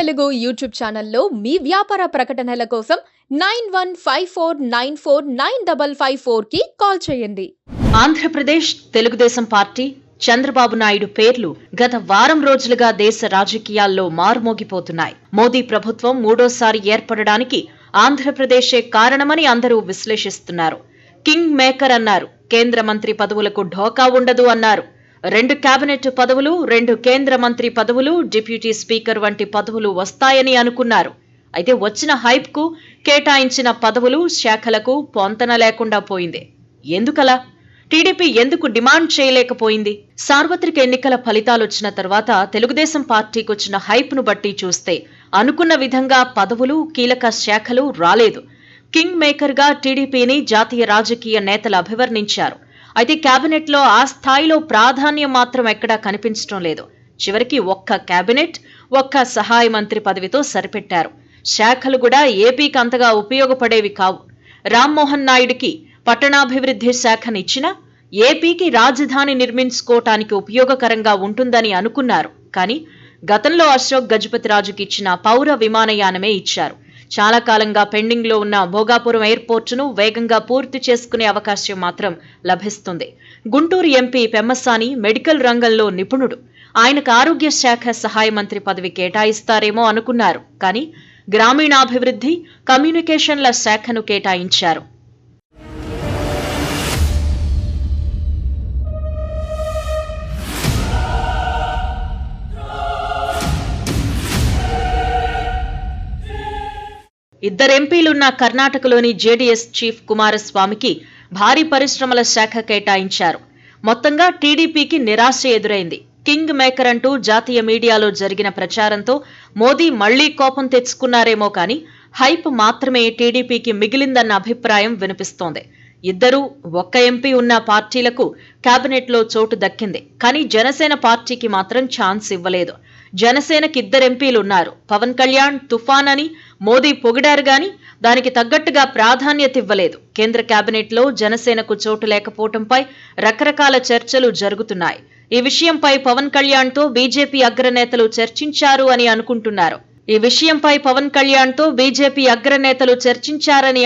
Telugu YouTube ఛానల్లో మీ వ్యాపార ప్రకటనల కోసం 9154949554 కి కాల్ చేయండి. ఆంధ్రప్రదేశ్ తెలుగుదేశం పార్టీ చంద్రబాబు నాయుడు పేర్లు గత వారం రోజులుగా దేశ రాజకీయాల్లో మారుమోగిపోతున్నాయి. మోదీ ప్రభుత్వం మూడోసారి ఏర్పడడానికి ఆంధ్రప్రదేశే కారణమని అందరూ విశ్లేషిస్తున్నారు. కింగ్ మేకర్ అన్నారు. కేంద్ర మంత్రి పదవులకు ఢోకా ఉండదు అన్నారు. 2 కేబినెట్ పదవులు, 2 కేంద్ర మంత్రి పదవులు, డిప్యూటీ స్పీకర్ వంటి పదవులు వస్తాయని అనుకున్నారు. అయితే వచ్చిన హైప్ కు కేటాయించిన పదవులు, శాఖలకు పొంతన లేకుండా పోయింది. ఎందుకలా? టీడీపీ ఎందుకు డిమాండ్ చేయలేకపోయింది? సార్వత్రిక ఎన్నికల ఫలితాలొచ్చిన తర్వాత తెలుగుదేశం పార్టీకి వచ్చిన హైప్ ను బట్టి చూస్తే అనుకున్న విధంగా పదవులు, కీలక శాఖలు రాలేదు. కింగ్ మేకర్ గా టీడీపీని జాతీయ రాజకీయ నేతలు అభివర్ణించారు. అయితే కేబినెట్ లో ఆ స్థాయిలో ప్రాధాన్యం మాత్రం ఎక్కడా కనిపించడం లేదు. చివరికి ఒక్క కేబినెట్, ఒక్క సహాయ మంత్రి పదవితో సరిపెట్టారు. శాఖలు కూడా ఏపీకి అంతగా ఉపయోగపడేవి కావు. రామ్మోహన్ నాయుడికి పట్టణాభివృద్ధి శాఖనిచ్చినా ఏపీకి రాజధాని నిర్మించుకోవటానికి ఉపయోగకరంగా ఉంటుందని అనుకున్నారు. కానీ గతంలో అశోక్ గజపతిరాజుకి ఇచ్చిన పౌర విమానయానమే ఇచ్చారు. చాలా కాలంగా పెండింగ్ లో ఉన్న భోగాపురం ఎయిర్పోర్టును వేగంగా పూర్తి చేసుకునే అవకాశం మాత్రం లభిస్తుంది. గుంటూరు ఎంపీ పెమ్మసాని మెడికల్ రంగంలో నిపుణుడు. ఆయనకు ఆరోగ్య శాఖ సహాయ మంత్రి పదవి కేటాయిస్తారేమో అనుకున్నారు. కానీ గ్రామీణాభివృద్ధి, కమ్యూనికేషన్ల శాఖను కేటాయించారు. ఇద్దరు ఎంపీలున్న కర్ణాటకలోని జేడీఎస్ చీఫ్ కుమారస్వామికి భారీ పరిశ్రమల శాఖ కేటాయించారు. మొత్తంగా టీడీపీకి నిరాశ ఎదురైంది. కింగ్ మేకర్ అంటూ జాతీయ మీడియాలో జరిగిన ప్రచారంతో మోదీ మళ్లీ కోపం తెచ్చుకున్నారేమో కానీ హైప్ మాత్రమే టీడీపీకి మిగిలిందన్న అభిప్రాయం వినిపిస్తోంది. ఇద్దరూ ఒక్క ఎంపీ ఉన్న పార్టీలకు కేబినెట్లో చోటు దక్కింది. కానీ జనసేన పార్టీకి మాత్రం ఛాన్స్ ఇవ్వలేదు. జనసేనకి 2 ఎంపీలున్నారు. పవన్ కళ్యాణ్ తుఫాన్ అని మోదీ పొగిడారు గాని దానికి తగ్గట్టుగా ప్రాధాన్యత ఇవ్వలేదు. కేంద్ర కేబినెట్లో జనసేనకు చోటు లేకపోవడంపై రకరకాల చర్చలు జరుగుతున్నాయి. ఈ విషయంపై పవన్ కళ్యాణ్ తో బీజేపీ అగ్రనేతలు చర్చించారు అని అనుకుంటున్నారు.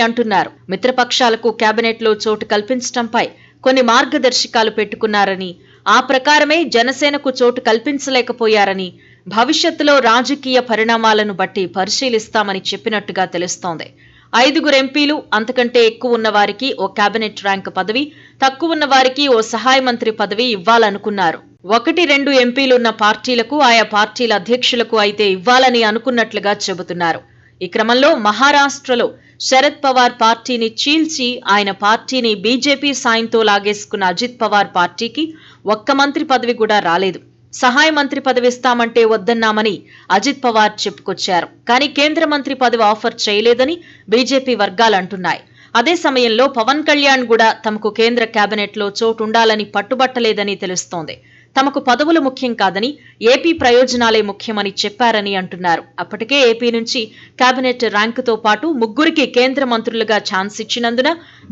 అంటున్నారు. మిత్రపక్షాలకు కేబినెట్లో చోటు కల్పించడంపై కొన్ని మార్గదర్శకాలు పెట్టుకున్నారని, ఆ ప్రకారమే జనసేనకు చోటు కల్పించలేకపోయారని, భవిష్యత్తులో రాజకీయ పరిణామాలను బట్టి పరిశీలిస్తామని చెప్పినట్టుగా తెలుస్తోంది. 5 ఎంపీలు అంతకంటే ఎక్కువ ఉన్న వారికి ఓ కేబినెట్ ర్యాంక్ పదవి, తక్కువ ఉన్న వారికి ఓ సహాయ మంత్రి పదవి ఇవ్వాలనుకున్నారు. 1-2 ఎంపీలున్న పార్టీలకు, ఆయా పార్టీల అధ్యక్షులకు అయితే ఇవ్వాలని అనుకున్నట్లుగా చెబుతున్నారు. ఈ క్రమంలో మహారాష్ట్రలో శరద్ పవార్ పార్టీని చీల్చి ఆయన పార్టీని బీజేపీ సాయంతో లాగేసుకున్న అజిత్ పవార్ పార్టీకి ఒక్క మంత్రి పదవి కూడా రాలేదు. సహాయ మంత్రి పదవి ఇస్తామంటే వద్దన్నామని అజిత్ పవార్ చెప్పుకొచ్చారు. కానీ కేంద్ర మంత్రి పదవి ఆఫర్ చేయలేదని బీజేపీ వర్గాలు అంటున్నాయి. అదే సమయంలో పవన్ కళ్యాణ్ కూడా తమకు కేంద్ర కేబినెట్లో చోటు ఉండాలని పట్టుబట్టలేదని తెలుస్తోంది. తమకు పదవులు ముఖ్యం కాదని, ఏపీ ప్రయోజనాలే ముఖ్యమని చెప్పారని అంటున్నారు. అప్పటికే ఏపీ నుంచి కేబినెట్ ర్యాంకుతో పాటు 3 కేంద్ర మంత్రులుగా ఛాన్స్ ఇచ్చినందున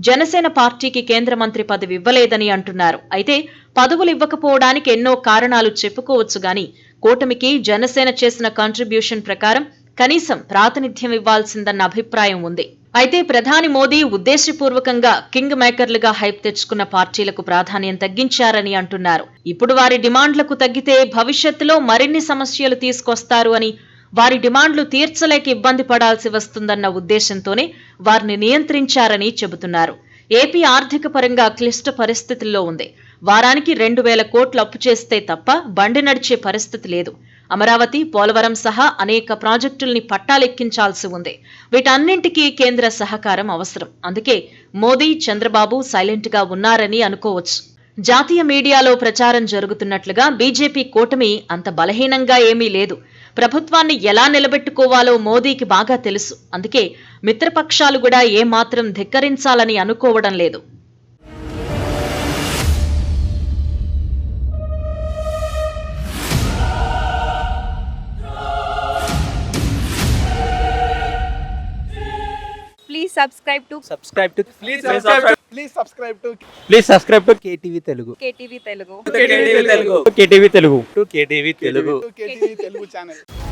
జనసేన పార్టీకి కేంద్ర మంత్రి పదవి ఇవ్వలేదని అంటున్నారు. అయితే పదవులు ఇవ్వకపోవడానికి ఎన్నో కారణాలు చెప్పుకోవచ్చు గాని కూటమికి జనసేన చేసిన కాంట్రిబ్యూషన్ ప్రకారం కనీసం ప్రాతినిధ్యం ఇవ్వాల్సిందన్న అభిప్రాయం ఉంది. అయితే ప్రధాని మోదీ ఉద్దేశపూర్వకంగా కింగ్ మేకర్లుగా హైప్ తెచ్చుకున్న పార్టీలకు ప్రాధాన్యం తగ్గించారని అంటున్నారు. ఇప్పుడు వారి డిమాండ్లకు తగ్గితే భవిష్యత్తులో మరిన్ని సమస్యలు తీసుకొస్తారు అని, వారి డిమాండ్లు తీర్చలేక ఇబ్బంది పడాల్సి వస్తుందన్న ఉద్దేశంతోనే వారిని నియంత్రించారని చెబుతున్నారు. ఏపీ ఆర్థిక పరంగా క్లిష్ట పరిస్థితుల్లో ఉంది. వారానికి 2,000 కోట్లు అప్పు చేస్తే తప్ప బండి నడిచే పరిస్థితి లేదు. అమరావతి, పోలవరం సహా అనేక ప్రాజెక్టుల్ని పట్టాలెక్కించాల్సి ఉంది. వీటన్నింటికీ కేంద్ర సహకారం అవసరం. అందుకే మోదీ, చంద్రబాబు సైలెంట్ గా ఉన్నారని అనుకోవచ్చు. జాతీయ మీడియాలో ప్రచారం జరుగుతున్నట్లుగా బీజేపీ కూటమి అంత బలహీనంగా ఏమీ లేదు. ప్రభుత్వాన్ని ఎలా నిలబెట్టుకోవాలో మోదీకి బాగా తెలుసు. అందుకే మిత్రపక్షాలు కూడా ఏమాత్రం ధిక్కరించాలని అనుకోవడం లేదు. Please subscribe to KTV Telugu. KTV Telugu. KTV Telugu. KTV Telugu channel.